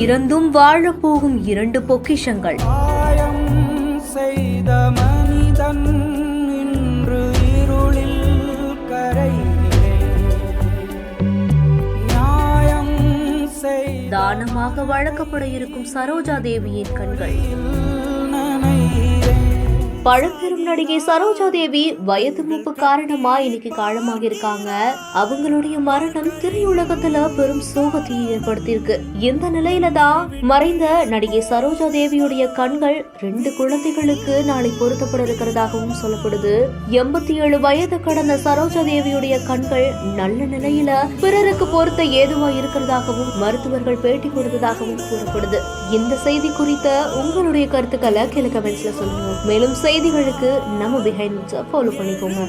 இறந்தும் வாழப் போகும் 2 பொக்கிஷங்கள். செய்த மனிதன் இன்று இருளில் கரைகிறே. நியாயம் தானமாக வழங்கப்பட இருக்கும் சரோஜா தேவியின் கண்கள். பழம்பெரும் நடிகை சரோஜா தேவி வயது மூப்பு காரணமா இன்னைக்கு காலமாக இருக்காங்க. அவங்களுடைய மரணம் திரையுலகத்துல பெரும் சோகத்தை ஏற்படுத்தியிருக்கு. இந்த நிலையில தான் மறைந்த நடிகை சரோஜா தேவியுடைய கண்கள் 2 குழந்தைகளுக்கு நாளை பொருத்தப்பட இருக்கிறதாகவும் சொல்லப்படுது. 87 வயது கடந்த சரோஜா தேவியுடைய கண்கள் நல்ல நிலையில பிறருக்கு பொருத்த ஏதுவா இருக்கிறதாகவும் மருத்துவர்கள் பேட்டி கொடுத்ததாகவும் கூறப்படுது. இந்த செய்தி குறித்த உங்களுடைய கருத்துக்களை கீழே கமெண்ட்ஸ்ல சொல்லுங்க. மேலும் செய்திகளுக்கு நம்ம பிஹைண்ட் ஃபாலோ பண்ணிக்கோங்க.